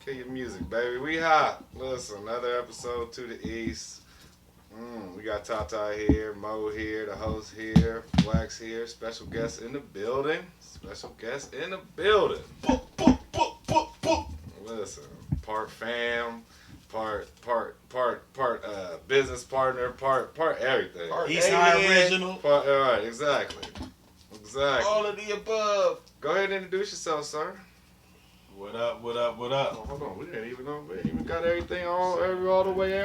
Kill your music, baby. We hot. Listen, another episode to the east. We got Tata here, Mo here, the host here, Wax here, special guest in the building. Special guest in the building. Boop, boop, boop, boop, boop. Listen, part fam, part business partner, part everything. Part East High original. All right, exactly. All of the above. Go ahead and introduce yourself, sir. What up? Oh, hold on, we didn't even got everything all the way.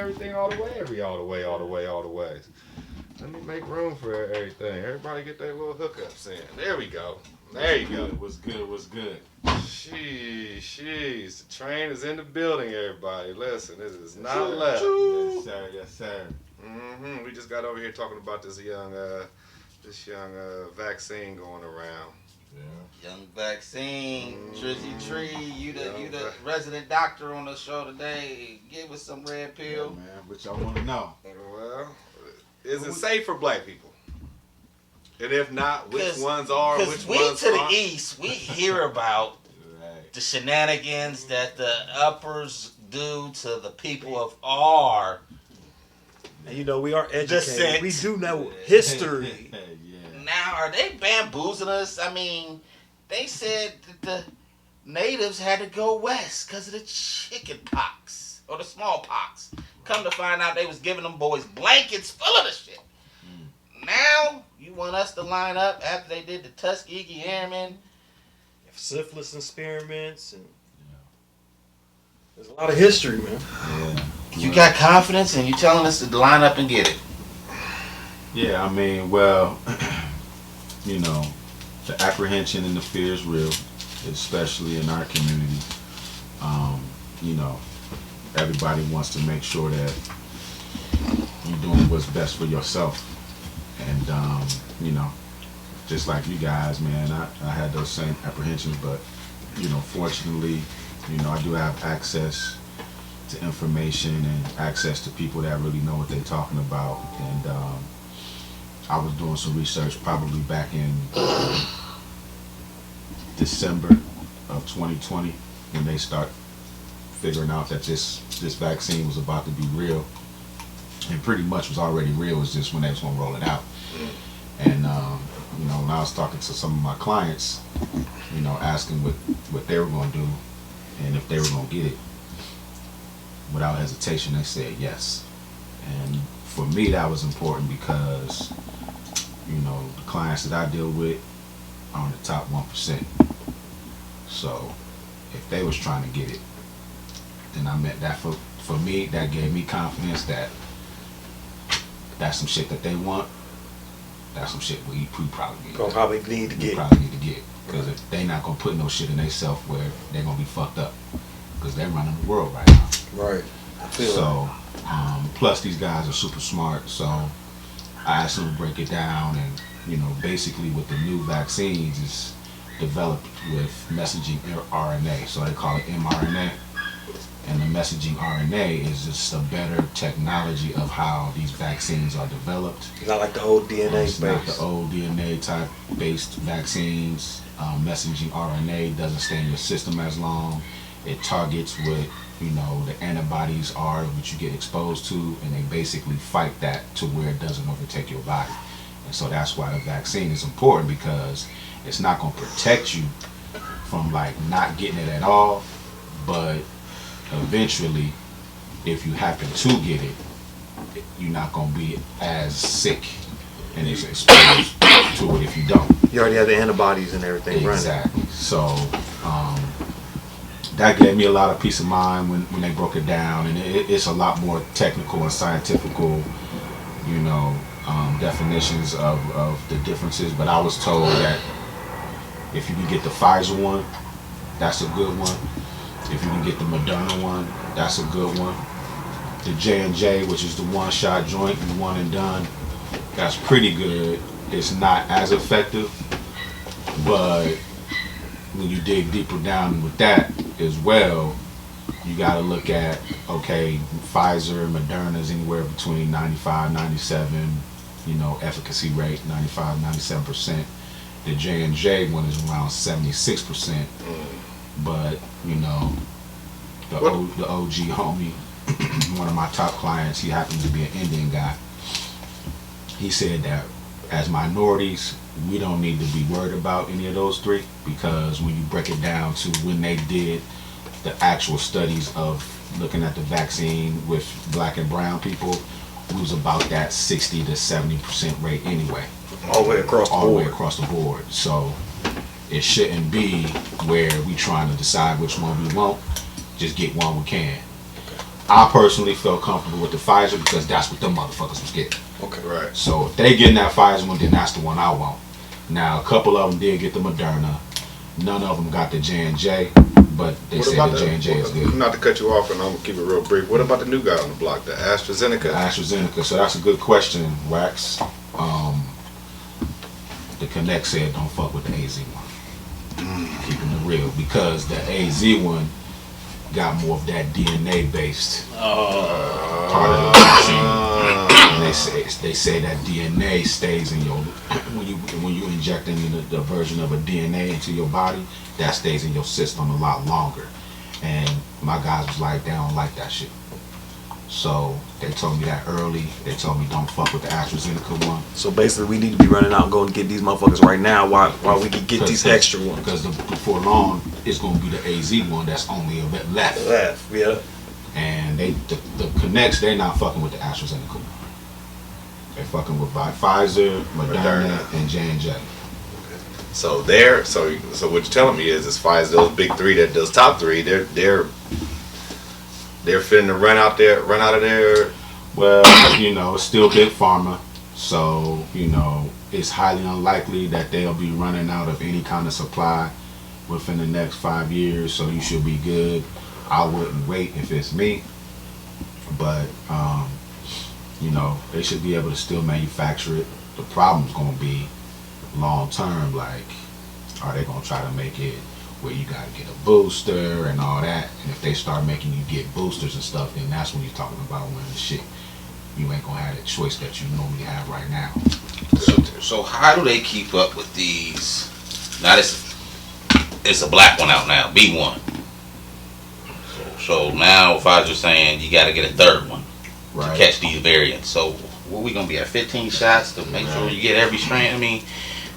Let me make room for everything. Everybody get their little hookups in. There we go. There you go. What's good? Sheesh. The train is in the building, everybody. Listen, this is not left. Yes, sir. We just got over here talking about this young vaccine going around. Yeah. Young vaccine, Drizzy Tree, you the resident doctor on the show today. Give us some red pill. Yeah, man, what y'all want to know? Well, is it safe for black people? And if not, which ones are, which ones aren't? Because we to the east, we hear about the shenanigans that the uppers do to the people of our And you know, we are educated. descent. We do know history. Yeah. Now, are they bamboozling us? I mean, they said that the natives had to go west because of the chicken pox or the smallpox. Come to find out, they was giving them boys blankets full of the shit. Now, you want us to line up after they did the Tuskegee Airmen? Syphilis experiments and there's a lot of history, man. Yeah. You got confidence and you telling us to line up and get it. Yeah, I mean, well, you know, the apprehension and the fear is real, especially in our community. You know, everybody wants to make sure that you're doing what's best for yourself. And, you know, just like you guys, man, I had those same apprehensions, but, you know, fortunately, you know, I do have access to information and access to people that really know what they're talking about. And I was doing some research probably back in December of 2020 when they start figuring out that this vaccine was about to be real. And pretty much was already real, it's just when they was going to roll it out. And, you know, when I was talking to some of my clients, you know, asking what they were going to do and if they were going to get it, without hesitation, they said yes. And for me, that was important because, you know, the clients that I deal with are in the top 1%. So if they was trying to get it, then I meant that for me, that gave me confidence that that's some shit that they want. That's some shit we probably need to get. Because if they not gonna put no shit in themselves where they're gonna be fucked up, because they're running the world right now. Right. So, plus these guys are super smart. So I asked them to break it down, and you know, basically with the new vaccines is developed with messaging RNA. So they call it mRNA. And the messaging RNA is just a better technology of how these vaccines are developed. It's not like the old DNA It's not the old DNA type based vaccines. Messaging RNA doesn't stay in your system as long. It targets what, you know, the antibodies are, what you get exposed to, and they basically fight that to where it doesn't overtake your body. And so that's why the vaccine is important, because it's not going to protect you from like not getting it at all, but eventually, if you happen to get it, you're not going to be as sick and as exposed to it if you don't. You already have the antibodies and everything running. Exactly. So that gave me a lot of peace of mind when they broke it down, and it's a lot more technical and scientifical, you know, definitions of the differences. But I was told that if you can get the Pfizer one, that's a good one. If you can get the Moderna one, that's a good one. The J&J, which is the one-shot joint, the one and done, that's pretty good. It's not as effective, but when you dig deeper down with that as well, you got to look at, okay, Pfizer and Moderna is anywhere between 95, 97, you know, efficacy rate, 95, 97%. The J&J one is around 76%. But, you know, the OG homie, one of my top clients, he happens to be an Indian guy. He said that as minorities, we don't need to be worried about any of those three, because when you break it down to when they did the actual studies of looking at the vaccine with black and brown people, we was about that 60 to 70% rate anyway. All the way across the board. All the way across the board. So it shouldn't be where we trying to decide which one we want. Just get one we can. I personally felt comfortable with the Pfizer because that's what them motherfuckers was getting. Okay, right. So if they getting that Pfizer one, then that's the one I want. Now a couple of them did get the Moderna. None of them got the J&J, but they say the J&J is good. Not to cut you off, and I'm gonna keep it real brief. What about the new guy on the block, the Astrazeneca? The AstraZeneca. So that's a good question, Wax. The Connect said don't fuck with the AZ one. Keeping it real, because the AZ one got more of that DNA based part of the vaccine. And they say that DNA stays in your when you inject the version of a DNA into your body, that stays in your system a lot longer. And my guys was like, they don't like that shit. So they told me that early. They told me don't fuck with the AstraZeneca one. So basically, we need to be running out and going to get these motherfuckers right now while we can get these extra ones. Because before long, it's going to be the AZ one that's only a bit left. Yeah. And the Connects, they're not fucking with the AstraZeneca one. They're fucking with Pfizer, Moderna, and J&J. So what you're telling me is Pfizer, those big three, those top three, they're finna run out of there. Well, it's still big pharma, so it's highly unlikely that they'll be running out of any kind of supply within the next 5 years. So you should be good. I wouldn't wait if it's me, but they should be able to still manufacture it. The problem's gonna be long term. Like, are they gonna try to make it where you gotta get a booster and all that? And if they start making you get boosters and stuff, then that's when you're talking about when the shit, you ain't gonna have the choice that you normally have right now. So how do they keep up with these? Now it's a black one out now, B1. So now Pfizer's saying you got to get a third one to catch these variants. So what we gonna be at 15 shots to make sure you get every strain? I mean,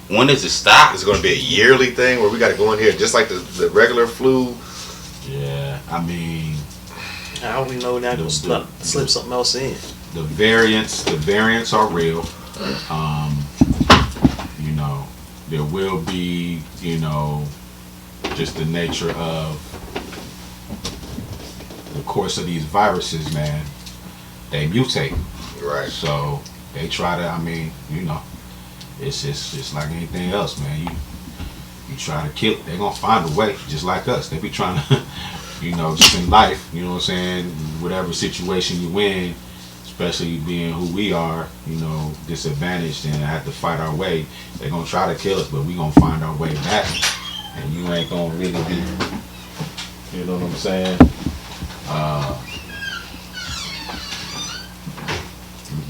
when does it stop? It's going to be a yearly thing where we got to go in here just like the regular flu. Yeah, I mean, how we know not to slip something else in? The variants are real. There will be, just the nature of the course of these viruses, man. They mutate. Right. So they try to, it's just like anything else, man. You try to kill it, they're gonna find a way, just like us. They be trying to, just in life, you know what I'm saying, whatever situation you in, especially being who we are, disadvantaged and have to fight our way, they're gonna try to kill us, but we gonna find our way back. And you ain't gonna really be, you know what I'm saying?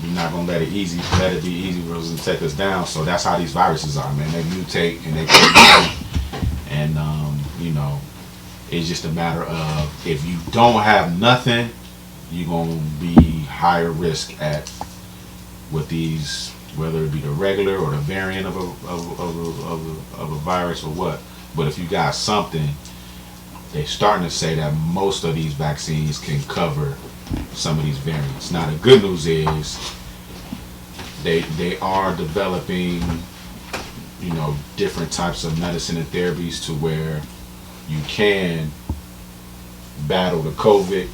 We're not gonna let it be easy for us to take us down. So that's how these viruses are, man. They mutate and they take down. And it's just a matter of, if you don't have nothing, you're gonna be higher risk with these, whether it be the regular or the variant of a virus or what. But if you got something, they're starting to say that most of these vaccines can cover some of these variants. Now the good news is they are developing different types of medicine and therapies to where you can battle the COVID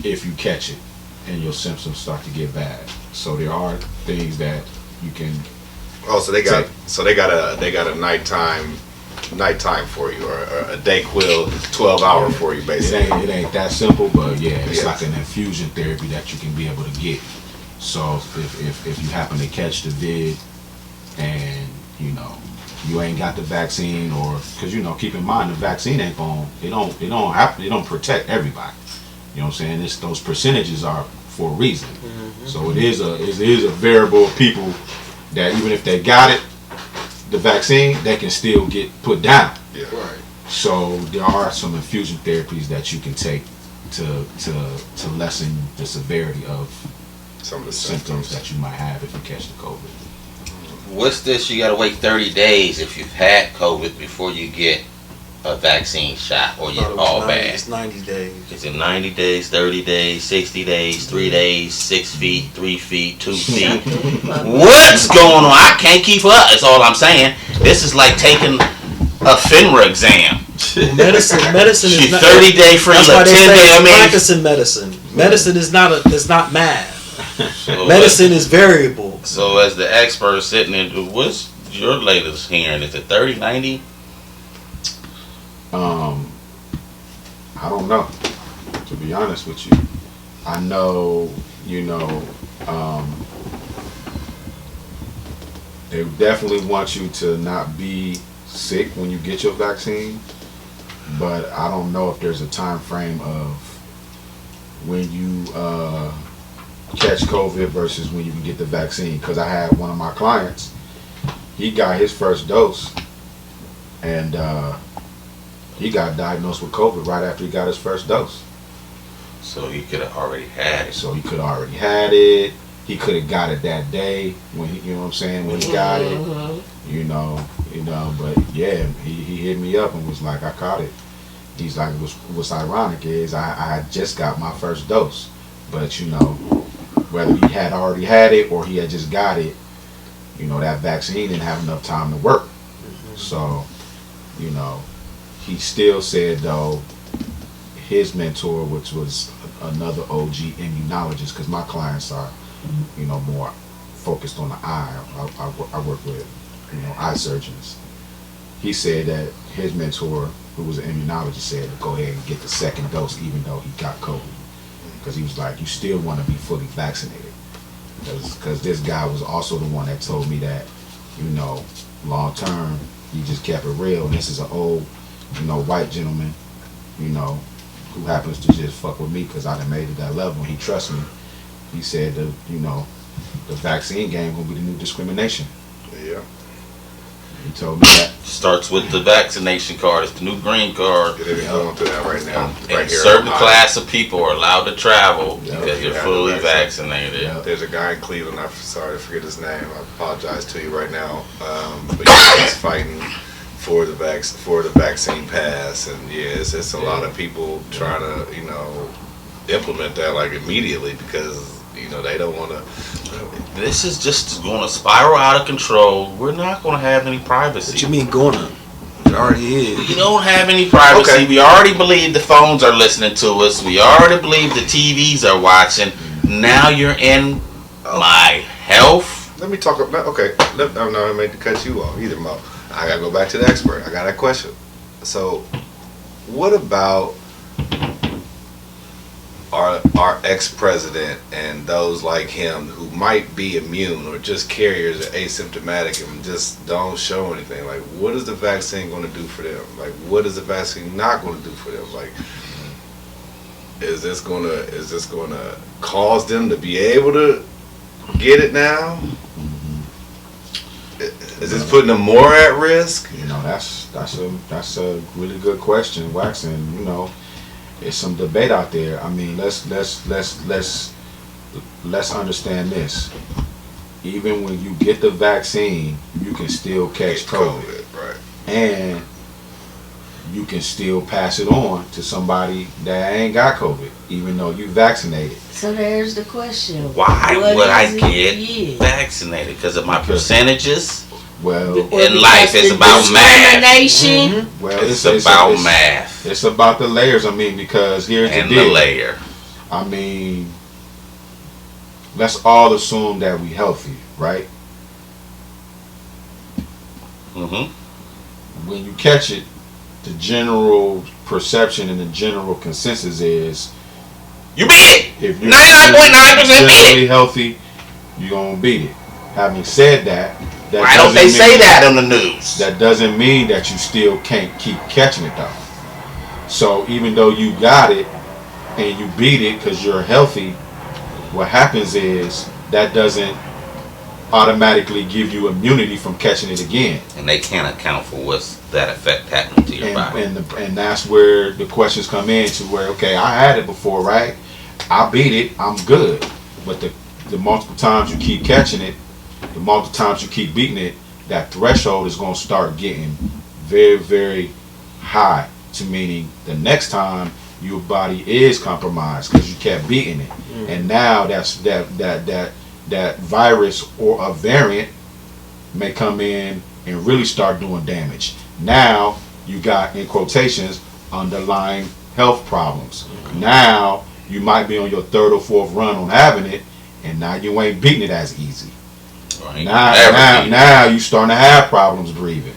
if you catch it and your symptoms start to get bad. So there are things that you can. Oh, so they got a nighttime for you, or a DayQuil 12-hour for you, basically. It ain't that simple, but yeah, it's like an infusion therapy that you can be able to get. So if you happen to catch the vid and you ain't got the vaccine, or because keep in mind the vaccine ain't it don't protect everybody. You know what I'm saying? Those percentages are for a reason. Mm-hmm. So it is a variable of people that even if they got it, the vaccine, they can still get put down. Yeah. Right. So there are some infusion therapies that you can take to lessen the severity of Some of the symptoms that you might have if you catch the COVID. What's this? You gotta wait 30 days if you've had COVID before you get a vaccine shot, or you're all bad. It's 90 days. Is it 90 days, 30 days, 60 days, 3 days, 6 feet, 3 feet, 2 feet? What's going on? I can't keep up. That's all I'm saying. This is like taking a FINRA exam. Medicine is not 30-day free. That's why they 10 say day. I mean, practicing medicine. Medicine is not math. so Medicine is variable. So as the expert sitting in, what's your latest hearing? Is it 30, 90? I don't know, to be honest with you. I know, they definitely want you to not be sick when you get your vaccine, but I don't know if there's a time frame of when you catch COVID versus when you can get the vaccine. Because I had one of my clients, he got his first dose, and he got diagnosed with COVID right after he got his first dose. So he could have already had it. So he could have already had it. He could have got it that day when he, when he got it. But yeah, he hit me up and was like, I caught it. He's like, what's ironic is I had just got my first dose, but whether he had already had it or he had just got it, that vaccine didn't have enough time to work. So, he still said though, his mentor, which was another OG immunologist, because my clients are, more focused on the eye. I work with, eye surgeons. He said that his mentor, who was an immunologist, said to go ahead and get the second dose even though he got COVID. Because he was like, you still want to be fully vaccinated. Because this guy was also the one that told me that, long term, he just kept it real. And this is an old, white gentleman, who happens to just fuck with me because I done made it that level and he trusts me. He said that, the vaccine game gonna be the new discrimination. Yeah. He told me that. Starts with the vaccination card. It's the new green card. Yeah, they're going through that right now. And Right here. certain class of people are allowed to travel Yeah, because you're yeah, fully the vaccinated. Yeah. There's a guy in Cleveland. I'm sorry to forget his name. I apologize to you right now. But he's fighting for the vaccine pass, and yeah, it's a lot of people trying to implement that like immediately because they don't want to. This is just going to spiral out of control. We're not going to have any privacy. What you mean gonna? It already is. We don't have any privacy. Okay. We already believe the phones are listening to us. We already believe the TVs are watching. Now you're in my health. Let me talk about. Okay, I'm not meant to cut you off either, Mo. I gotta go back to the expert. I got a question. So, what about our ex-president and those like him who might be immune or just carriers or asymptomatic and just don't show anything? Like, what is the vaccine going to do for them? Like, what is the vaccine not going to do for them? Like, is this gonna cause them to be able to get it now? Is this putting them more at risk? That's a really good question, Wax, and there's some debate out there. I mean, let's understand this. Even when you get the vaccine, you can still catch COVID, right? And you can still pass it on to somebody that ain't got COVID, even though you vaccinated. So there's the question. Why What would I is it? get Yeah. vaccinated? Because of my percentages? Well, Or In life, because it's the about math. discrimination. well, It's about math It's about the layers. I mean, because here's and the the deal. layer. I mean, let's all assume that we healthy, right? Mm-hmm. When you catch it, the general perception and the general consensus is You beat it. if you're 99.9% beat generally it. healthy, you're gonna beat it. Having said that, Why don't they say that on the news? That doesn't mean that you still can't keep catching it though. So even though you got it and you beat it because you're healthy, what happens is that doesn't automatically give you immunity from catching it again. And they can't account for what's that effect happening to your body. And that's where the questions come in to where, okay, I had it before, right? I beat it, I'm good. But the multiple times you keep catching it, the multiple times you keep beating it, that threshold is going to start getting very, very high, to meaning the next time your body is compromised because you kept beating it. And now that virus or a variant may come in and really start doing damage. Now you got, in quotations, underlying health problems. Now you might be on your third or fourth run on having it, and now you ain't beating it as easy. Right. Now you starting to have problems breathing.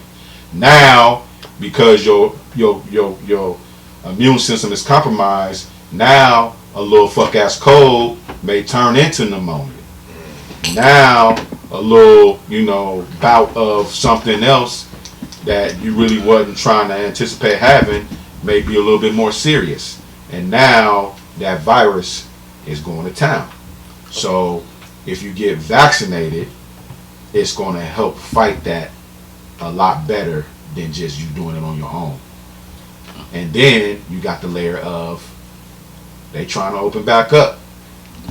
Now, because your immune system is compromised, now a little fuck ass cold may turn into pneumonia. Now a little, bout of something else that you really wasn't trying to anticipate having may be a little bit more serious. And now that virus is going to town. So if you get vaccinated, it's going to help fight that a lot better than just you doing it on your own. And then you got the layer of they trying to open back up,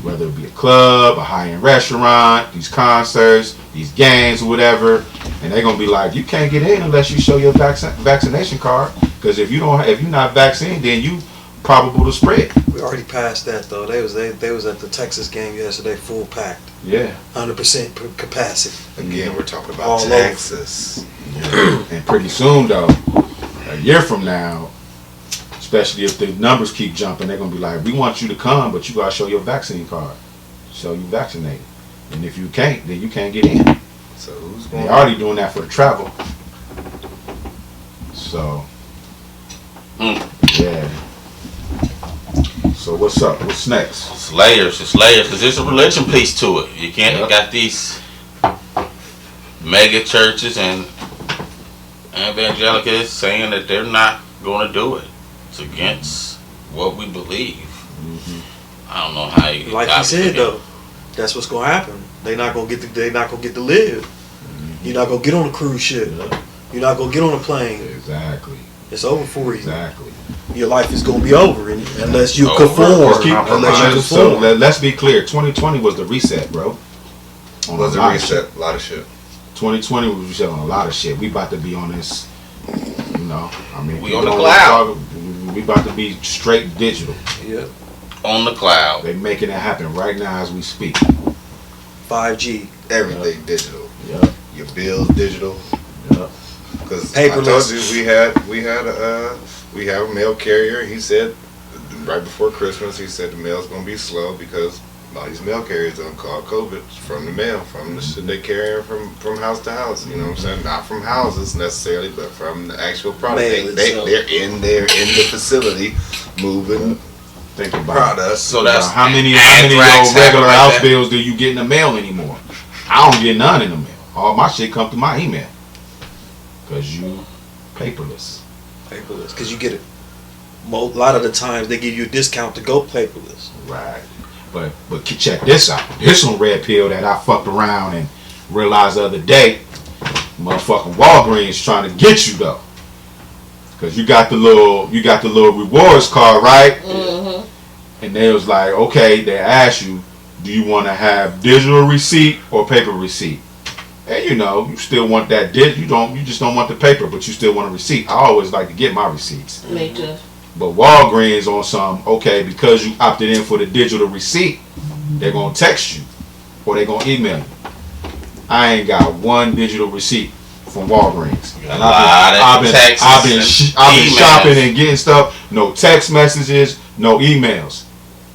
whether it be a club, a high-end restaurant, these concerts, these games, or whatever, and they're gonna be like, you can't get in unless you show your vaccination card, because if you're not vaccinated, then you probable to spread. We already passed that though. They was at the Texas game yesterday, full packed. Yeah. 100% capacity. Again, we're talking about All Texas. And pretty soon though, a year from now, especially if the numbers keep jumping, they're gonna be like, we want you to come, but you gotta show your vaccine card, show you vaccinated. And if you can't, then you can't get in. So who's going? They're already doing that for the travel. So yeah. So what's up? What's next? It's layers, because there's a religion piece to it. You can't, Yep. You got these mega churches and evangelicals saying that they're not going to do it. It's against what we believe. I don't know how you. Like you said though, that's what's gonna happen. They're not gonna get to live. You're not gonna get on a cruise ship. You're not gonna get on a plane. Exactly. It's over for you. Exactly. Your life is gonna be over unless you Over. conform. So let's be clear. 2020 was the reset, bro. Was a reset? A lot of shit. 2020 was a reset on a lot of shit. We about to be on this. I mean, We on the cloud. We about to be straight digital. Yeah. On the cloud. They making it happen right now as we speak. 5G. Everything digital. Yeah. Your bills digital. Yeah. Because I told Paperless. you we have a mail carrier. He said right before Christmas, he said the mail's gonna be slow because all these mail carriers don't call COVID from the mail, from the shit they carrying from house to house. You know what I'm saying? Not from houses necessarily, but from the actual product. Mail itself. They're in the facility moving Think about products. So that's how many anthrax old regular happened house like that. bills do you get in the mail anymore? I don't get none in the mail. All my shit come through my email. Cause you paperless. Paperless. Because you get it. A lot of the times they give you a discount to go paperless. Right. But check this out. This one red pill that I fucked around and realized the other day. Motherfucking Walgreens trying to get you though. Cause you got the little rewards card, right? Mm-hmm. And they was like, okay, they asked you, do you want to have digital receipt or paper receipt? And you still want that you just don't want the paper, but you still want a receipt. I always like to get my receipts. Me too. But Walgreens on some, okay, because you opted in for the digital receipt, they're going to text you or they're going to email you. I ain't got one digital receipt from Walgreens. And I've been shopping and getting stuff, no text messages, no emails.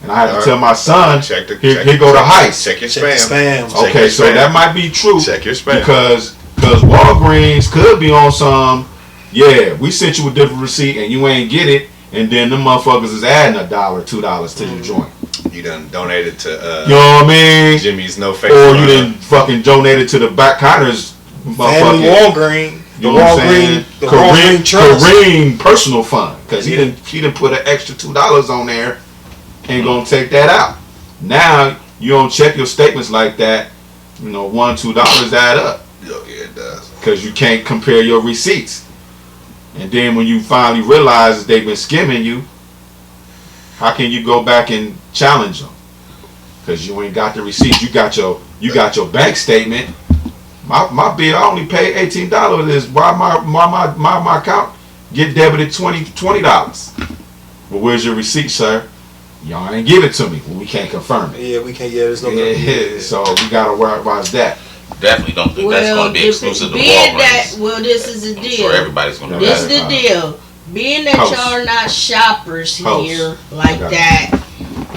And I had to tell my son, here go the heist. Check your Check spam. spam. Okay, so that might be true. Check your spam. Because Walgreens could be on some, yeah, we sent you a different receipt and you ain't get it, and then the motherfuckers is adding $1, $2 to your joint. You done donated to You know what I mean? Jimmy's No Face. Or you didn't fucking donated to the back counters Family motherfucking, Walgreen. you know what I'm saying? Walgreen Trust. Kareem personal fund. Because he didn't put an extra $2 on there and gonna take that out. Now you don't check your statements like that. $1-2 add up. Yeah, it does. Because you can't compare your receipts. And then when you finally realize that they've been skimming you, how can you go back and challenge them? Because you ain't got the receipts. You got your bank statement. My bill, I only paid $18 of this. Why my account get debited $20? Well, where's your receipt, sir? Y'all ain't give it to me. Well, we can't confirm it. Yeah, we can't. Yeah, there's no. So we gotta watch that. Definitely don't think that's going to be exclusive to Walgreens. This is the I'm deal. sure everybody's going to do This is that. the deal. Being that y'all are not shoppers here like that,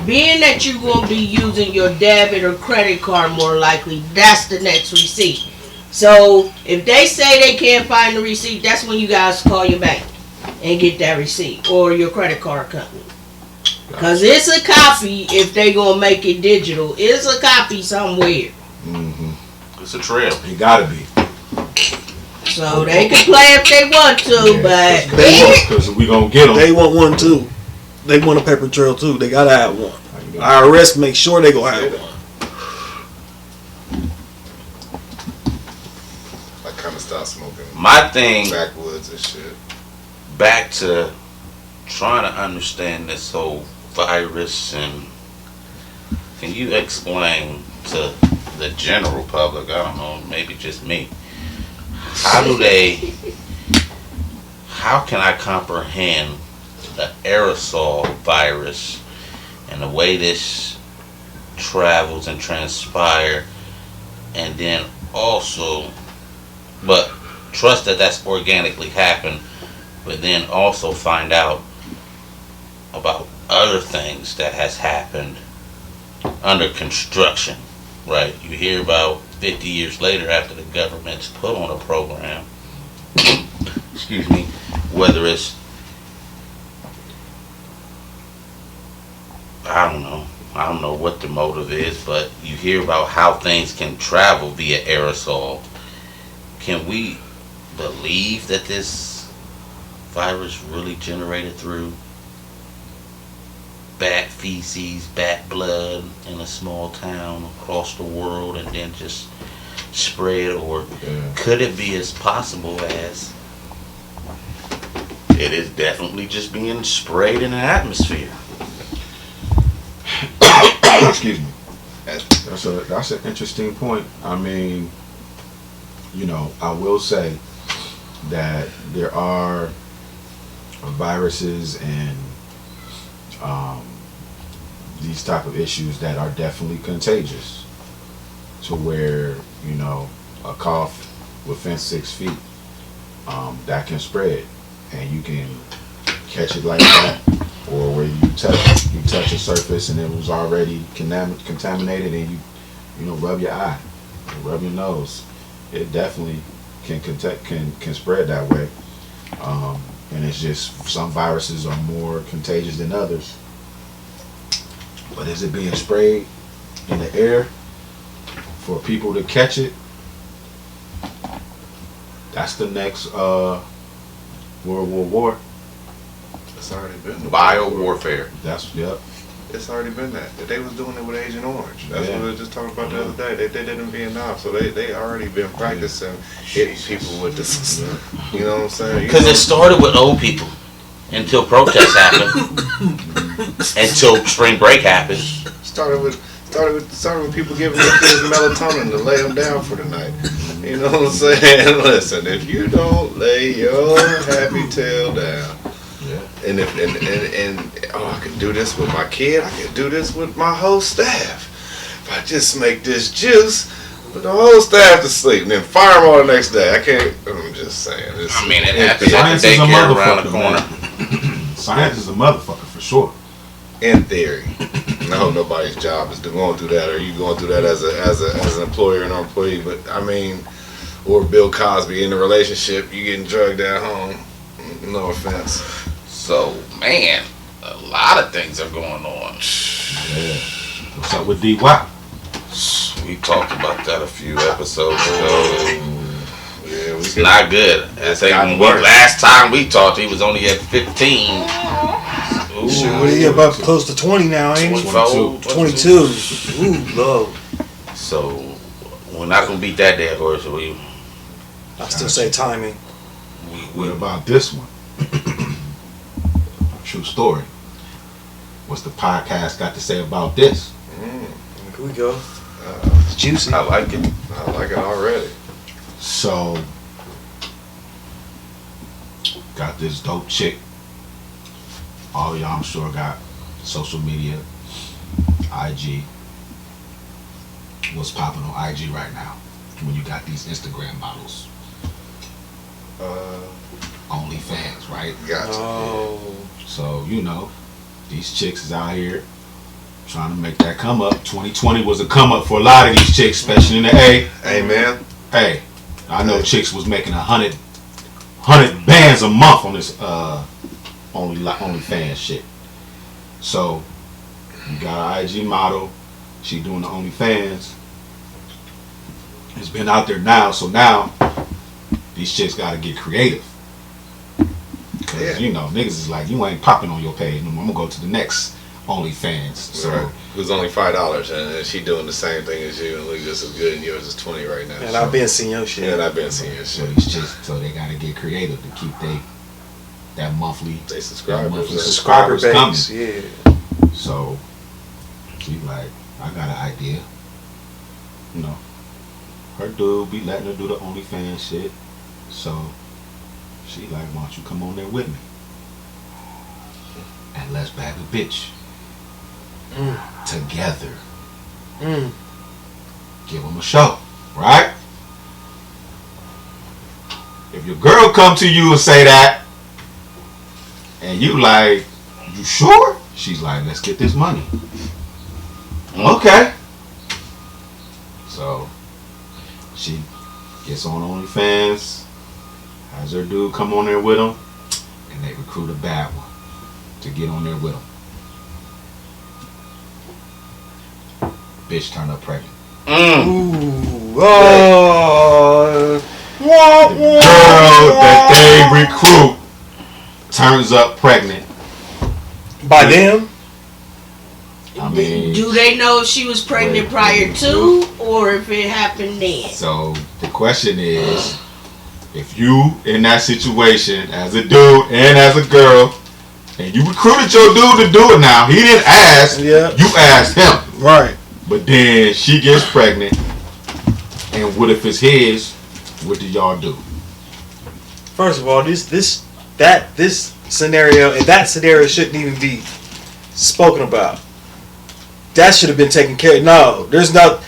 being that you're going to be using your debit or credit card more likely, that's the next receipt. So if they say they can't find the receipt, that's when you guys call your bank and get that receipt or your credit card company. Because it's a copy if they going to make it digital. It's a copy somewhere. Mm-hmm. It's a trail. It gotta be. So they can play if they want to, but because we gonna get them. They want one too. They want a paper trail too. They gotta have one. IRS make sure they gonna have one. I kind of stopped smoking. My thing, Backwoods and shit. back to trying to understand this whole virus, and can you explain to the general public, I don't know, maybe just me, how can I comprehend the aerosol virus and the way this travels and transpire, and then also, but trust that that's organically happened, but then also find out about other things that has happened under construction, right? You hear about 50 years later after the government's put on a program, excuse me, whether it's, I don't know what the motive is, but you hear about how things can travel via aerosol. Can we believe that this virus really generated through bat feces, bat blood in a small town across the world and then just spread? Or could it be as possible as it is definitely just being sprayed in the atmosphere? Excuse me. That's an interesting point. I mean, I will say that there are viruses and these type of issues that are definitely contagious, to where a cough within 6 feet that can spread, and you can catch it like that, or where you touch a surface and it was already contaminated, and you rub your eye, or rub your nose. It definitely can spread that way, and it's just some viruses are more contagious than others. But is it being sprayed in the air for people to catch it? That's the next World War. It's already been Bio warfare. Yep. It's already been that. They was doing it with Agent Orange. That's what we were just talking about the other day. They did it in Vietnam, so they already been practicing hitting people with this. You know what I'm saying? Because it started with old people until protests happened, until spring break happened. Started with people giving their kids melatonin to lay them down for the night. You know what I'm saying? Listen, if you don't lay your happy tail down, and I can do this with my kid, I can do this with my whole staff. If I just make this juice, put the whole staff to sleep, and then fire them all the next day. I can't. I'm just saying. It happens Science at is the a daycare around the motherfucker, corner. Science is a motherfucker for sure. In theory. I hope nobody's job is going through that, or you going through that as an employer and employee. But I mean, or Bill Cosby in a relationship, you getting drugged at home. No offense. So man, a lot of things are going on. Yeah. What's up with D-Wop? We talked about that a few episodes ago. Yeah, It's not good. I think gotten worse. last time we talked, he was only at 15. Ooh. Shit, what are you about close to 20 now, ain't he? 24, 22. Ooh, low. So We're not gonna beat that dead horse. I still say timing. What about this one? True story. What's the podcast got to say about this? Here we go. It's juicy. I like it. I like it already. So, got this dope chick. All y'all, I'm sure, got social media, IG. What's popping on IG right now? When you got these Instagram models, Only Fans, right? Gotcha. Oh. So, you know, these chicks is out here trying to make that come up. 2020 was a come up for a lot of these chicks, especially in the A. Hey, man. Hey, I know chicks was making 100 bands a month on this Only Fans shit. So, you got an IG model. She doing the Only Fans. It's been out there now, so now these chicks got to get creative. Because, you know, niggas is like, you ain't popping on your page no more. I'm going to go to the next OnlyFans. So, Right. It was only $5, and she doing the same thing as you, and look just as good, and yours is 20 right now. And I've been seeing your shit. And I've been seeing your so shit. these chicks, so they got to get creative to keep that monthly They subscribers. subscribers coming. base, yeah. So she like, I got an idea. You know, her dude be letting her do the OnlyFans shit. So she like, why don't you come on there with me? And let's bag a bitch. Together. Give them a show. Right? If your girl come to you and say that, and you like, you sure? She's like, let's get this money. Okay. So she gets on OnlyFans, has her dude come on there with them, and they recruit a bad one to get on there with them. Bitch turned up pregnant. Ooh. Oh. The girl that they recruit turns up pregnant. By them? I mean, do they know if she was pregnant prior to, or if it happened then? so the question is, if you in that situation as a dude and as a girl, and you recruited your dude to do it now, he didn't ask, Yeah. you asked him. Right. But then she gets pregnant, and what if it's his? What do y'all do? First of all, this scenario and that scenario shouldn't even be spoken about. That should have been taken care of. No, there's no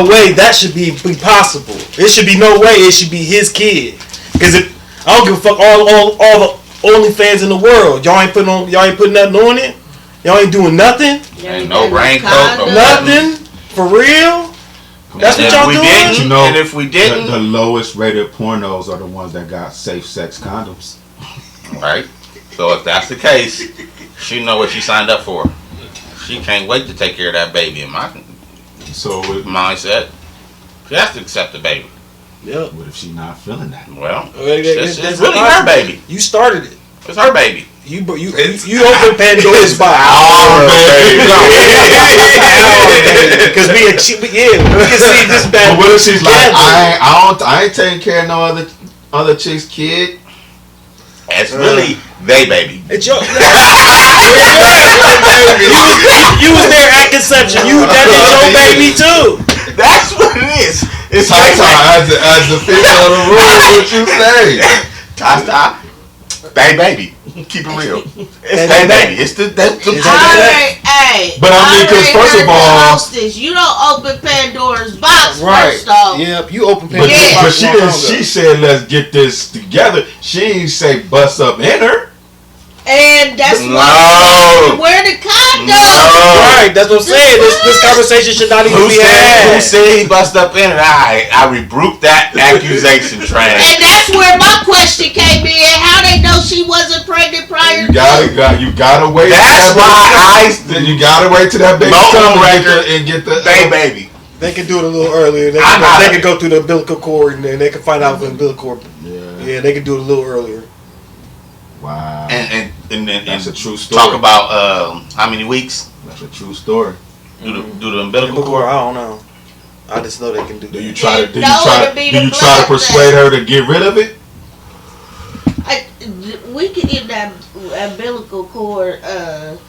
way that should be possible. It should be no way it should be his kid. Because I don't give a fuck all the OnlyFans in the world. Y'all ain't putting nothing on it. Y'all ain't doing nothing. Ain't no raincoat, no Nothing. For real. That's what y'all doing? But you know, and if we didn't, the lowest rated pornos are the ones that got safe sex condoms. right? So if that's the case, she know what she signed up for. She can't wait to take care of that baby. In my So mindset, she has to accept the baby. Yeah. what if she not feeling that? Well, It's it's really her baby. You started it. It's her baby. You open Pandora's box. Because we can see this bad. But what if she's like, I ain't taking care of no other chick's kid? It's really they baby. It's your. You was there at conception. That is your baby too. That's what it is. It's As the female of the room, what you say? Tata, they baby. Keep it real. It's they baby. It's the Alright, hey. But I mean, 'cause first of all- hostess, you don't open Pandora's box Right. first off. Yep. You open But, Pandora's box. she said, let's get this together. She ain't say bust up in her. And that's No. why wear the condom. Right. That's what I'm saying. This conversation should not even Who be said had. he bust up in it? I rebuke that accusation, trash. And that's where my question came in. How they know she wasn't pregnant prior You gotta wait. That's why Then you gotta wait till that baby No come record and get the they baby. They can do it a little earlier. They can go through the umbilical cord and they can find out the umbilical cord. Yeah, they can do it a little earlier. Wow. And That's a true story. Talk about how many weeks That's a true story. do the umbilical Umbilical cord, cord? I don't know. I just know they can do that. Do you try to persuade her to get rid of it? We could get that umbilical cord. Like,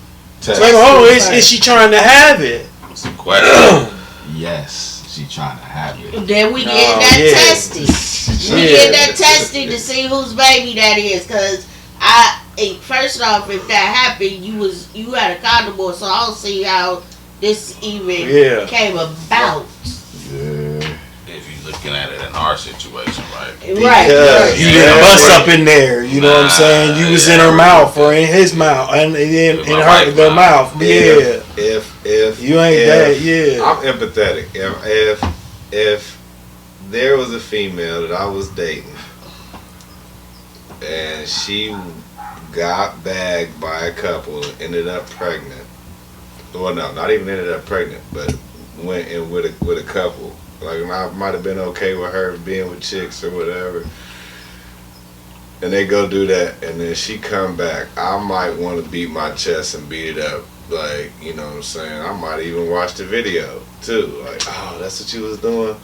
oh, is she trying to have it? It's a question. Yes, she trying to have it. Then we get that testing. We get that testing to see whose baby that is. Cause first off, if that happened, you had a condom on, so I don't see how this even came about. Yeah. If you're looking at it in our situation, right? Right. Because you didn't bust up in there. You know what I'm saying? You was in her mouth or in his mouth, and in their mouth. Yeah. If you ain't that, I'm empathetic. If there was a female that I was dating, and she got bagged by a couple and ended up pregnant. Well, no, not even ended up pregnant, but went in with a couple. Like, I might have been okay with her being with chicks or whatever. And they go do that, and then she come back. I might want to beat my chest and beat it up. Like, you know what I'm saying? I might even watch the video, too. Like, oh, that's what you was doing?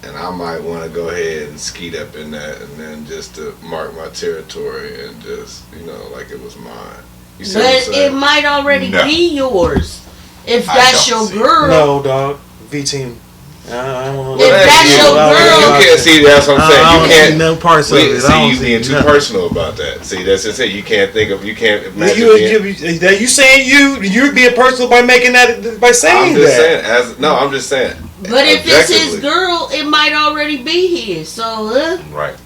And I might want to go ahead and skeet up in that, and then just to mark my territory and just, like it was mine. You see what I'm But saying? it might already be yours. If that's your girl. No, dog. V-Team. I don't know. If that's your girl. You can't see, that's what I'm saying. You can't see no parts of it. See, you being too personal about that. See, that's just it. You can't imagine you saying you're being personal by making that, by saying that. I'm just saying. But if it's his girl, it might already be his. So, right.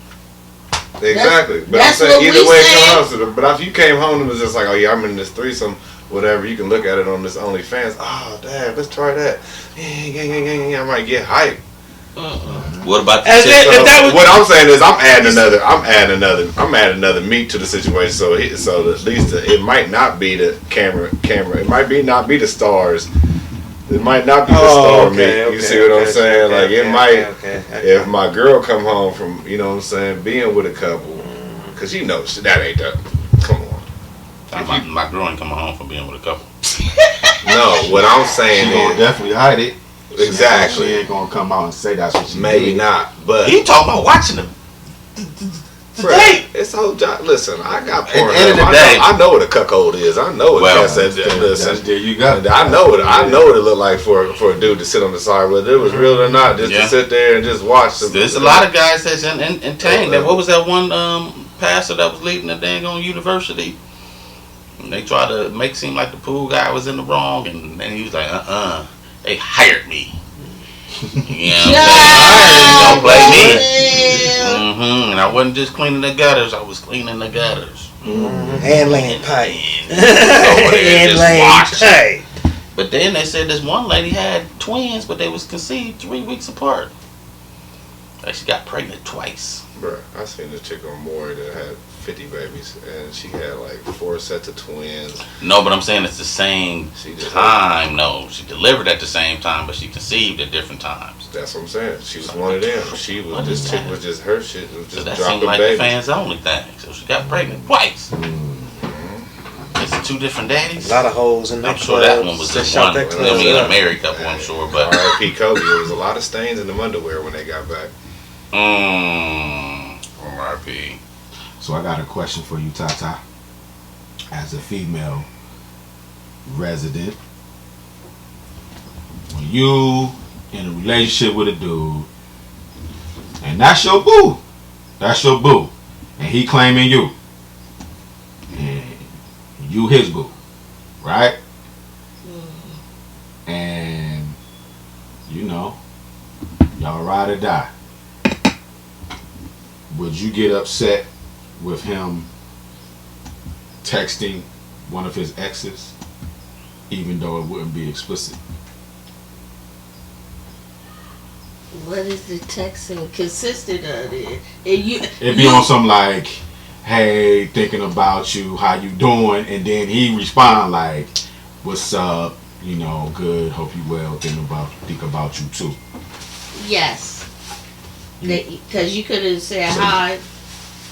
Exactly. But that's I'm saying what either way saying. it comes out. But if you came home and was just like, oh yeah, I'm in this threesome, whatever, you can look at it on this Only Fans. Oh, damn, let's try that. I might get hyped. What about the what I'm saying is I'm adding another meat to the situation. So at least it might not be the camera. It might not be the stars. It might not be the star meat. You see what I'm saying? Like it might. If my girl come home from, you know what I'm saying, being with a couple, because that ain't that. Come on. My girl ain't coming home from being with a couple. No, what I'm saying she gonna definitely hide it. Exactly. She ain't gonna come out and say that's what she maybe did. not, but he talking about watching them. Right. It's whole job. Listen, I got porn. At the end of the day, I know what a cuckold is. I know what listen. There you go. I know what it looked like for a dude to sit on the side, whether it was real or not, just to sit there and just watch them. There's a lot of guys that's in Tang. What was that one pastor that was leading the dang on university? And they tried to make it seem like the pool guy was in the wrong, and then he was like, they hired me. You know what I'm saying? Don't blame me. And I wasn't just cleaning the gutters, I was cleaning the gutters. And laying pipe. And laying pipe. But then they said this one lady had twins, but they was conceived 3 weeks apart. Like she got pregnant twice. Bruh, I seen this chick on Maury that had 50 babies, and she had like 4 sets of twins. No, but I'm saying it's the same time. No, she delivered at the same time, but she conceived at different times. That's what I'm saying. She was one of them. This chick was just her shit. It was just so that dropping seemed like babies. the fans only thing. So she got pregnant twice. It's 2 different daddies. A lot of hoes in that. I'm sure that one was just one. I mean, a married couple, I'm sure. But R.I.P. Kobe. There was a lot of stains in the underwear when they got back. R.I.P. So I got a question for you, Tata. As a female resident, when you in a relationship with a dude, and that's your boo, and he claiming you, and you his boo, right? And y'all ride or die. Would you get upset with him texting one of his exes, even though it wouldn't be explicit? What is the texting consistent of it? It'd be on some like, hey, thinking about you, how you doing? And then he respond like, what's up? Good, hope you well, think about you too. Yes. Because you could have said hi.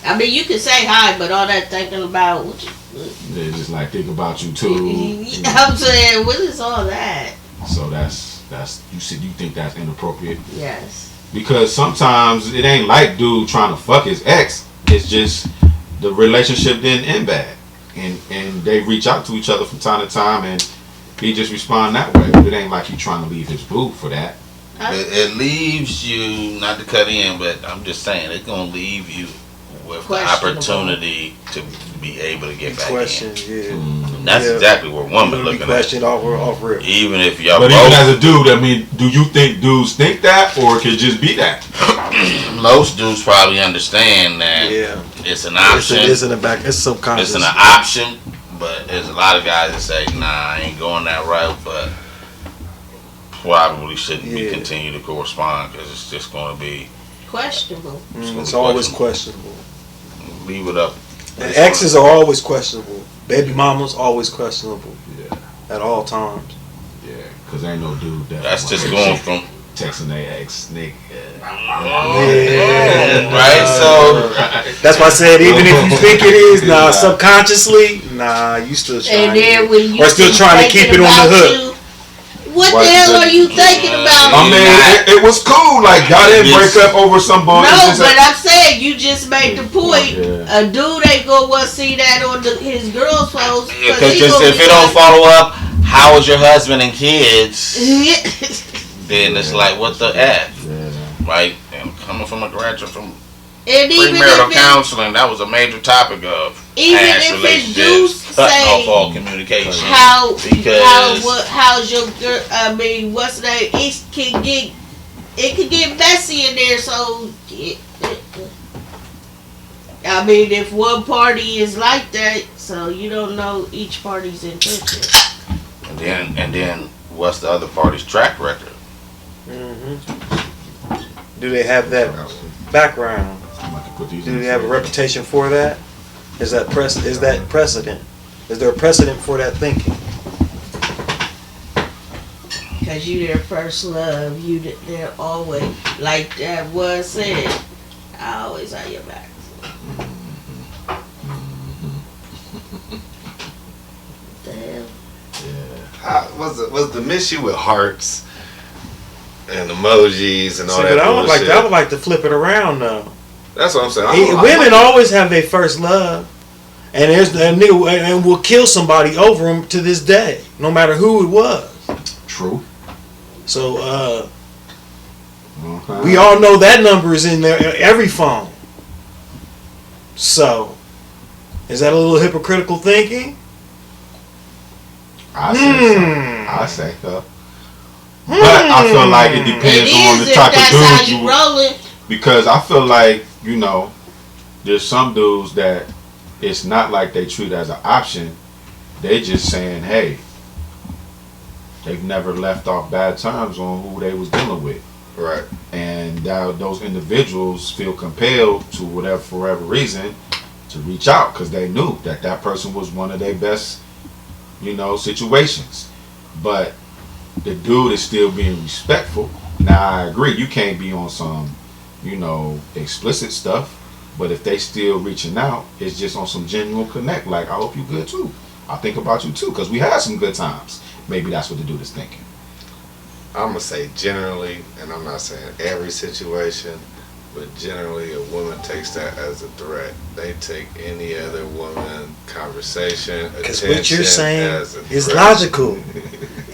I mean, you could say hi, but all that thinking about They just like think about you too. I'm saying, what is all that? So that's You think that's inappropriate? Yes. Because sometimes it ain't like dude trying to fuck his ex. It's just the relationship didn't end bad, and they reach out to each other from time to time, and he just respond that way. But it ain't like he trying to leave his boo for that. It leaves you, not to cut in, but I'm just saying it's gonna leave you with the opportunity to be able to get back Questions, in. yeah. And that's exactly what women looking question at. Off real. Even if y'all But both, even as a dude, I mean, do you think dudes think that, or it could just be that? most dudes probably understand that it's an option. It's in the back. It's subconscious. It's an option, but there's a lot of guys that say, "Nah, I ain't going that route," but probably shouldn't be continue to correspond because it's just going to be questionable. It's always questionable. Leave it up. And exes are always questionable. Baby mamas always questionable. Yeah. At all times. Yeah, because ain't no dude that's just going from texting their ex nigga. Right, so that's why I said even if you think it is, subconsciously, you still trying. And then when you still trying to keep it on the hook. What the hell are you thinking about? I mean, it was cool. Like, y'all didn't break up over some bullshit. No, but I'm saying you just made the point. A dude ain't gonna want to see that on his girl's post. Because if it don't follow up, how is your husband and kids? Then it's like, what the F? Right? And coming from a graduate from premarital counseling, that was a major topic of past relationships, cutting off all communication. How's your girl? I mean, what's the name? It can get messy in there. So, I mean, if one party is like that, so you don't know each party's intention. And then, what's the other party's track record? Do they have that background? Do they have a reputation for that? Is that precedent? Is there a precedent for that thinking? Because you their first love, they're always, like that was said, I always have your back. The hell? How was the mission with hearts and emojis and all that? But I would like to flip it around though. That's what I'm saying. Women always have their first love, and there's a nigga and will kill somebody over them to this day, no matter who it was. True. So we all know that number is in there every phone. So is that a little hypocritical thinking? I say so. But I feel like it depends on the type of dude you rolling. Because I feel like, there's some dudes that it's not like they treat it as an option. They just saying, hey, they've never left off bad terms on who they was dealing with. Right. And those individuals feel compelled to for whatever reason to reach out because they knew that person was one of their best, situations. But the dude is still being respectful. Now I agree, you can't be on some, explicit stuff. But if they still reaching out, it's just on some genuine connect. Like, I hope you good too. I think about you too, because we had some good times. Maybe that's what the dude is thinking. I'm gonna say generally, and I'm not saying every situation, but generally a woman takes that as a threat. They take any other woman conversation, because what you're saying is threat. Logical,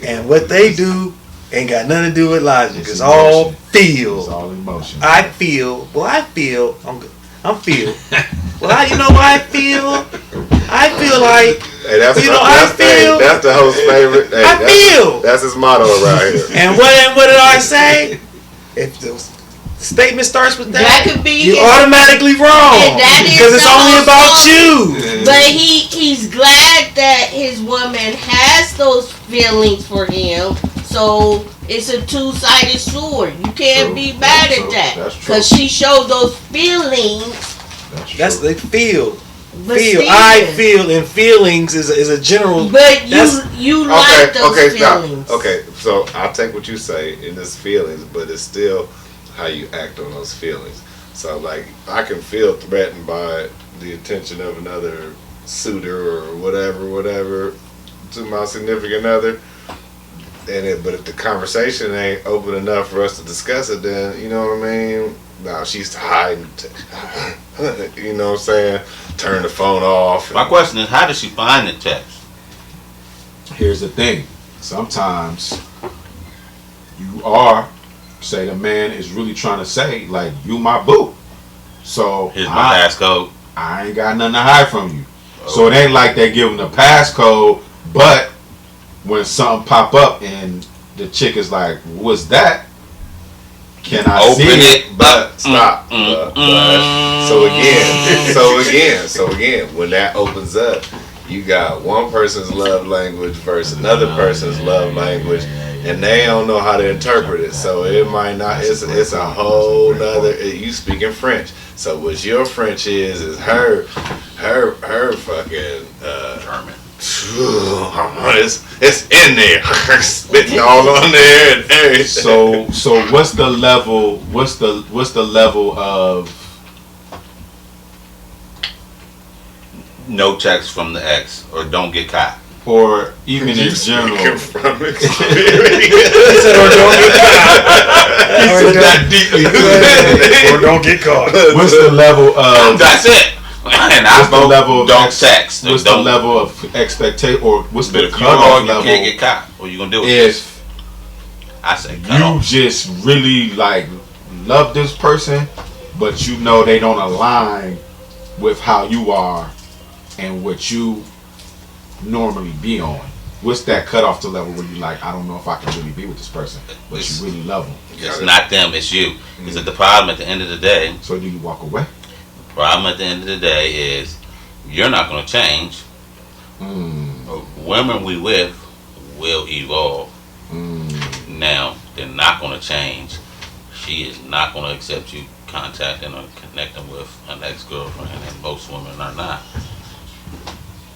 and what they do ain't got nothing to do with logic. It's all feel. It's all emotion. I feel. Well, I feel. I'm feel. Well, you know what I feel? I feel like, I feel. That's the host's favorite. Hey, I feel. That's his motto around here. And what did I say? If the statement starts with that could be you're automatically wrong. Because it's only about you. But he's glad that his woman has those feelings for him. So it's a two-sided sword. You can't be mad at that. Because she showed those feelings. That's the feel. But I feel, and feelings is a general. But you like those feelings. Okay, so I'll take what you say in this feelings, but it's still how you act on those feelings. So like, I can feel threatened by the attention of another suitor or whatever to my significant other. but if the conversation ain't open enough for us to discuss it, then you know what I mean. No, she's hiding. You know what I'm saying? Turn the phone off. My question is, how did she find the text? Here's the thing. Sometimes you are, say the man is really trying to say, like, you my boo. So Here's my passcode. I ain't got nothing to hide from you. So it ain't like they give him the passcode, but when something pop up and the chick is like, what's that? Can I Open see it? But stop. So again, when that opens up, you got one person's love language versus another person's love language, and they don't know how to interpret it. So it might not. It's a whole nother. You speaking French, so what your French is her fucking German. It's in there, spitting all on there and everything. So what's the level? What's the level of No text from the ex, or don't get caught. or even in general? From experience. He said, or don't get caught. Or don't get caught. What's the level of? That's it. And What's the level of don't text. What's the level of expectation, or what's But the if you cutoff wrong, you level? can't get caught. What you gonna do with this? If I say cut you off. just really like love this person, but you know they don't align with how you are and what you normally be on. What's that cutoff to level where you like, I don't know if I can really be with this person, but you really love them? It's not them, it's you. Because the problem at the end of the day, So do you walk away? problem at the end of the day is you're not going to change. Women we with will evolve. Now, they're not going to change. She is not going to accept you contacting or connecting with an ex-girlfriend, and most women are not.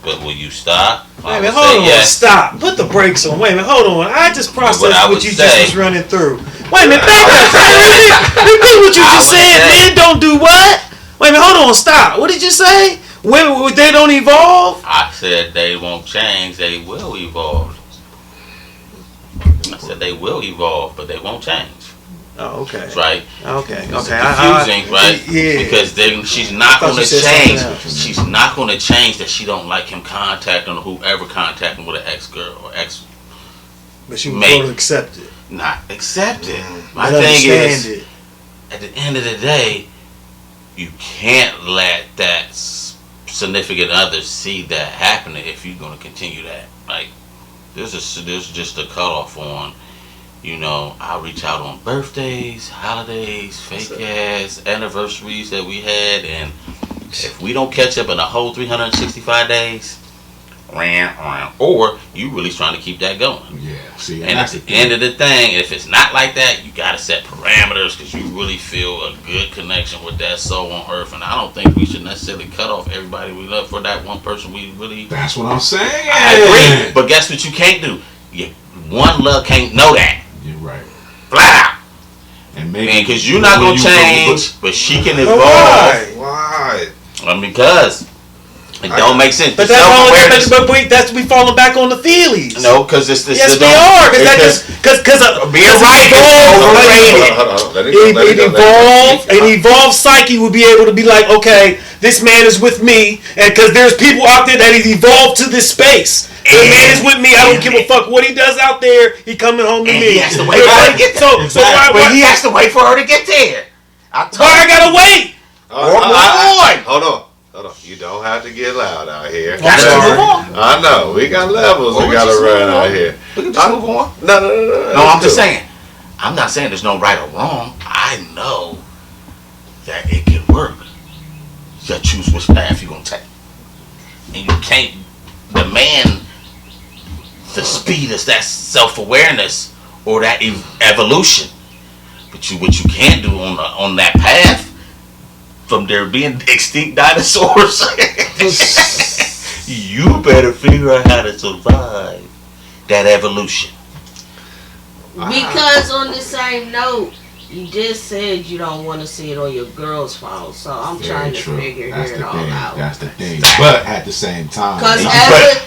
But will you stop? Wait a minute, hold on, yes. stop. Put the brakes on. Wait a minute, hold on. I just processed What I what would you say- just was running through. Wait a minute, back up. Repeat what you I just would said. say- Men don't do what? Wait a minute, hold on, stop. What did you say? Women, they don't evolve? I said they won't change, they will evolve. I said they will evolve, but they won't change. Oh, okay. Right? Okay, It's okay. confusing, right? Yeah. Because then she's not thought going to you said something change. else. She's not going to change that she don't like him contacting or whoever contacting with an ex-girl or ex. But she was Mate. going to accept it. Not accept it. My And thing understand is, it. at the end of the day, you can't let that significant other see that happening if you're going to continue that. Like, there's just a cutoff on, you know, I'll reach out on birthdays, holidays, fake ass anniversaries that we had, and if we don't catch up in a whole 365 days, or you really trying to keep that going. Yeah. See, And at that's the the end of the thing, if it's not like that, you gotta set parameters because you really feel a good connection with that soul on earth. And I don't think we should necessarily cut off everybody we love for that one person we really. That's what I'm saying. I agree, but guess what you can't do? One love can't know that. You're right. Flat out. And maybe Because you're not gonna change, but she can evolve. Why? Why? Because it don't make sense. But The self-awareness- that's we falling back on the feelies. No, because it's Yes, we are. Because being right is overrated. Hold on. Let it go. An evolved psyche would be able to be like, okay, this man is with me, and because there's people out there that he's evolved to this space. The man is with me. I don't give a fuck what he does out there. He coming home to And me. he has to wait for her to get there. So why But he has to wait for her to get there. I gotta wait? Hold on. You don't have to get loud out here. Gotta move on. I know. We got levels Well, we we gotta just run move out on. here. We can just move on. No. No, I'm just saying. I'm not saying there's no right or wrong. I know that it can work. You gotta choose which path you're gonna take. And you can't demand the speed of that self-awareness or that evolution. But what you can do on that path, from there being extinct dinosaurs, you better figure out how to survive that evolution. Because on the same note, you just said you don't want to see it on your girl's phone, so I'm trying to figure That's it the all thing. out. That's the thing. But at the same time, Because it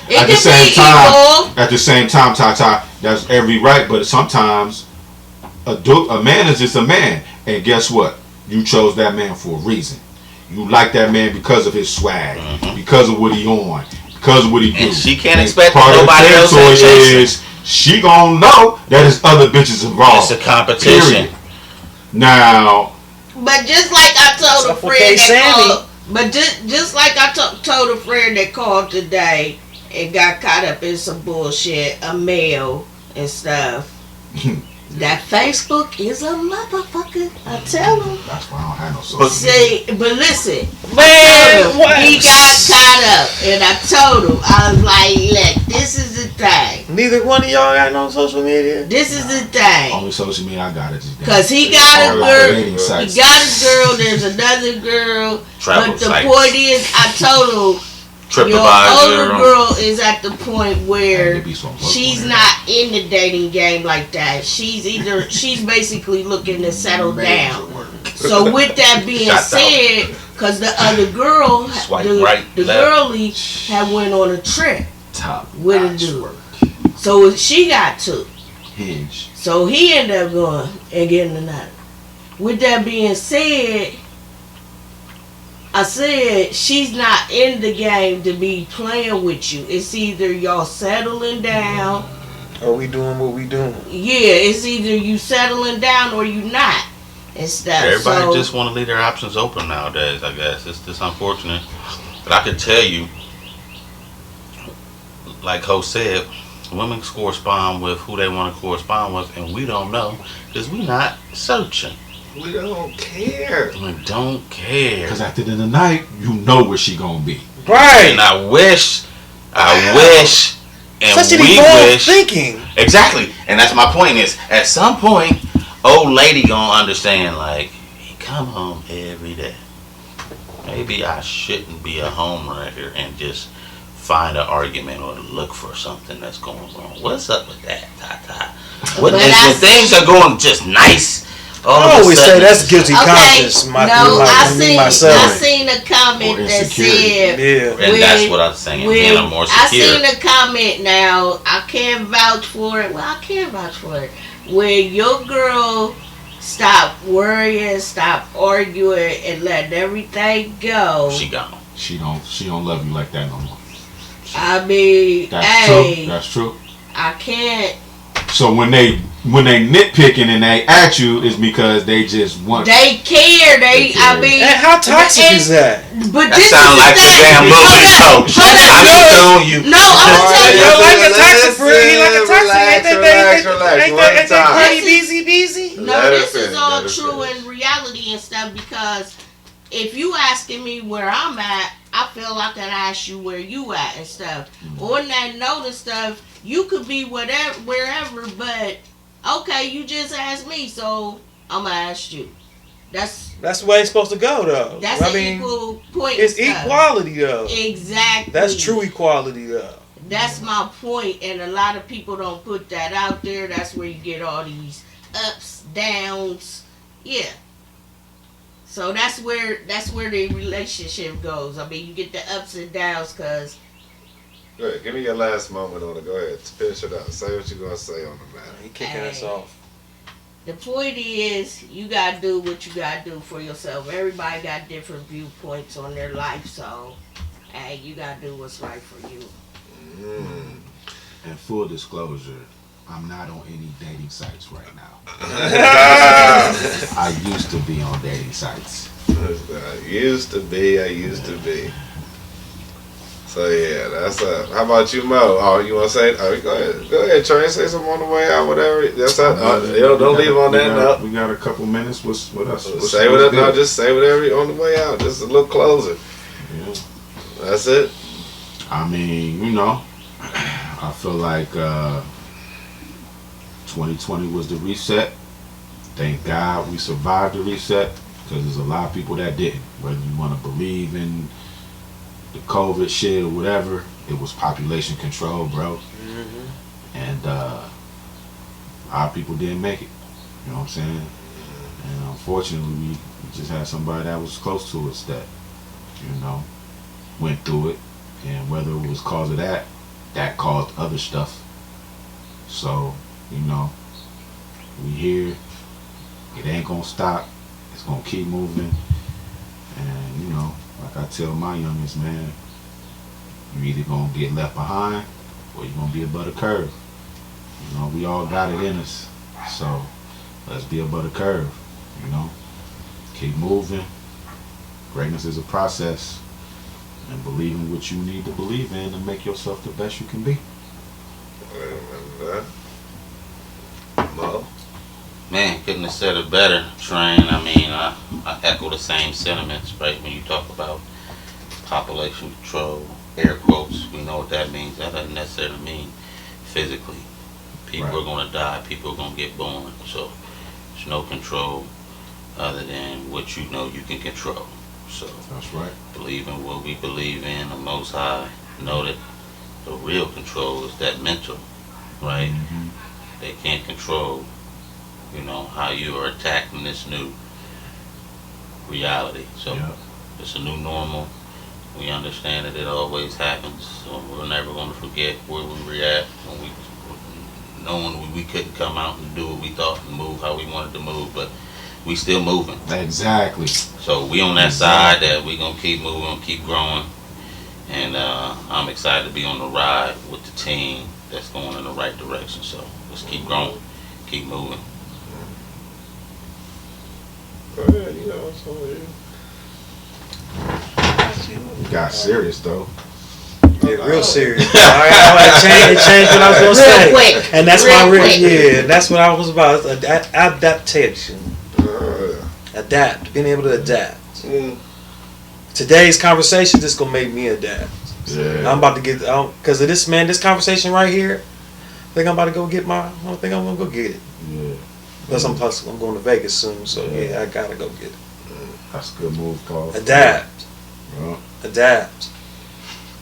it at the can same be time, evolved. at the same time, Tata, That's every right, but sometimes a man is just a man. And guess what? You chose that man for a reason. You like that man because of his swag, because of what he on, because of what he do. And she can't expect part nobody of else the to chase territory is she gonna know that there's other bitches involved. It's a competition. Period. Now, but just like I told a friend that called, but just like I told a friend that called today and got caught up in some bullshit, a male and stuff. That Facebook is a motherfucker. I tell him. That's why I don't have no social See, but listen, Man, what? he got caught up, and I told him, I was like, look, this is the thing. Neither one of y'all got no social media? This is the thing. Only social media I got is Because he got a girl, he got a girl, there's another girl. Travel but the sites. point is, I told him, your older girl is at the point where she's not in the dating game like that. She's basically looking to settle down. So with that being said, because the other girl, the girlie had went on a trip with a dude. So she got took. So he ended up going and getting another. With that being said, I said she's not in the game to be playing with you. It's either y'all settling down, or we doing what we doing. Yeah, it's either you settling down or you not and stuff. Everybody just want to leave their options open nowadays. I guess it's just unfortunate, but I can tell you, like Ho said, women correspond with who they want to correspond with, and we don't know because we not searching. We don't care. We don't care. Because at the end of the night, you know where she gonna be. Right. And I wish, and such we wish. Thinking. Exactly. And that's my point is, at some point, old lady gonna understand, like, he come home every day. Maybe I shouldn't be a homewrecker and just find an argument or look for something that's going wrong. What's up with that, Tata? When things are going just nice, I always say that's guilty conscience. I seen a comment that said, and that's what I'm saying. Being I'm more secure. I seen a comment now. I can't vouch for it. Well, I can vouch for it. Where your girl stop worrying, stop arguing, and letting everything go. She gone. She don't love you like that no more. I mean, that's true. That's true. I can't. So when they nitpicking and they at you is because they just want. They care. I mean, and how toxic is that? But that sounds like the damn movie coach. I'm telling you. No, I'm telling you. Like a toxic free, like a toxic. Relax. Easy. No, this is all true in reality and stuff because if you asking me where I'm at, I feel like I can ask you where you at and stuff. On that note and stuff, you could be wherever, but okay, you just asked me, so I'm gonna ask you. That's the way it's supposed to go, though. That's equal point. It's equality, though. Exactly. That's true equality, though. That's my point, and a lot of people don't put that out there. That's where you get all these ups, downs. Yeah. So that's where the relationship goes. I mean, you get the ups and downs because. Go ahead, give me your last moment on it. Go ahead, finish it up. Say what you're gonna say on the matter. He kicking us off. The point is, you gotta do what you gotta do for yourself. Everybody got different viewpoints on their life, so hey, you gotta do what's right for you. And full disclosure, I'm not on any dating sites right now. I used to be on dating sites. I used to be. So yeah, that's up. How about you, Mo? Oh, you want to say? Oh, go ahead, Trey. Say something on the way out, whatever. That's up. Don't leave on that note. We got a couple minutes. What's us? Say whatever. No, just say whatever on the way out. Just a little closer. Yeah. That's it. I mean, I feel like 2020 was the reset. Thank God we survived the reset because there's a lot of people that didn't. Whether you want to believe in the COVID shit or whatever, it was population control, bro. And a lot of people didn't make it. You know what I'm saying? And unfortunately, we just had somebody that was close to us that, went through it. And whether it was cause of that caused other stuff. So, you know, we here. It ain't gonna stop. It's gonna keep moving. And, you know, like I tell my youngest, man, you either gonna get left behind or you're gonna be above the curve. You know, we all got it in us. So let's be above the curve, you know. Keep moving. Greatness is a process. And believe in what you need to believe in to make yourself the best you can be. Mo? Man, couldn't have said it better, Train. I mean, I echo the same sentiments, right? When you talk about population control, air quotes, we know what that means. That doesn't necessarily mean physically. People Right. are going to die. People are going to get born. So there's no control other than what you know you can control. So That's right. believe in what we believe in, the Most High. Know that the real control is that mental, right? Mm-hmm. They can't control, you know, how you are attacking this new reality. So Yeah. it's a new normal. We understand that it always happens. So we're never going to forget where we were at when knowing we couldn't come out and do what we thought and move how we wanted to move, but we still moving. Exactly. So we on that side that we gonna keep moving, keep growing, and I'm excited to be on the ride with the team that's going in the right direction. So let's keep growing, keep moving. Go ahead, you know, so Got serious though. Yeah, real serious. It changed what I was gonna say. Real quick. And that's Real my real, quick. yeah. That's what I was about. Adaptation. yeah. Adapt. Being able to adapt. Mm. Today's conversation just gonna make me adapt. Yeah. I'm about to get because of this man. This conversation right here. I think I'm about to go get my. I don't think I'm gonna go get it. Yeah. Plus I'm going to Vegas soon, so yeah, I gotta go get it. That's a good move, Carl. Adapt. Yeah. Adapt.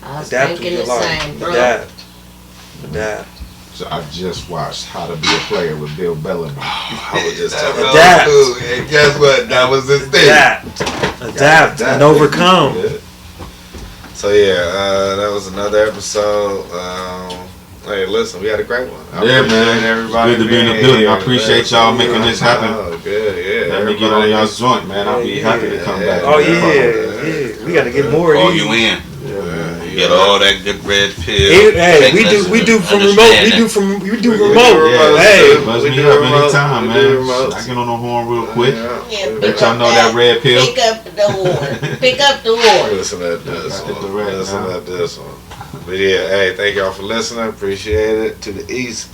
I was Adapt to thinking your the life. same, bro. Adapt. Adapt. So I just watched How to Be a Player with Bill Bellamy. I was just telling Adapt. you, and guess what? That was his thing. Adapt and overcome. Yeah. So yeah, that was another episode. Hey, listen, we had a great one. I Yeah, appreciate man. everybody It's good to be in the being building. I here, appreciate man. y'all making this happen. Oh, good, yeah. Let me get on y'all's joint, man. I'll be happy to come back. Oh yeah. We gotta get more Call of you these. in. Yeah, You get all that good red pill. Hey, we do from remote. We do remote. Yeah, Hey, buzz we me do up remote. anytime, We man. do remote. I get on the horn real quick. Yeah, Let pick y'all up know that red pill. Pick up the horn. Pick up the horn. Listen at this Got the one. direct, Listen huh? at this one. But yeah, hey, thank y'all for listening. Appreciate it. To the east.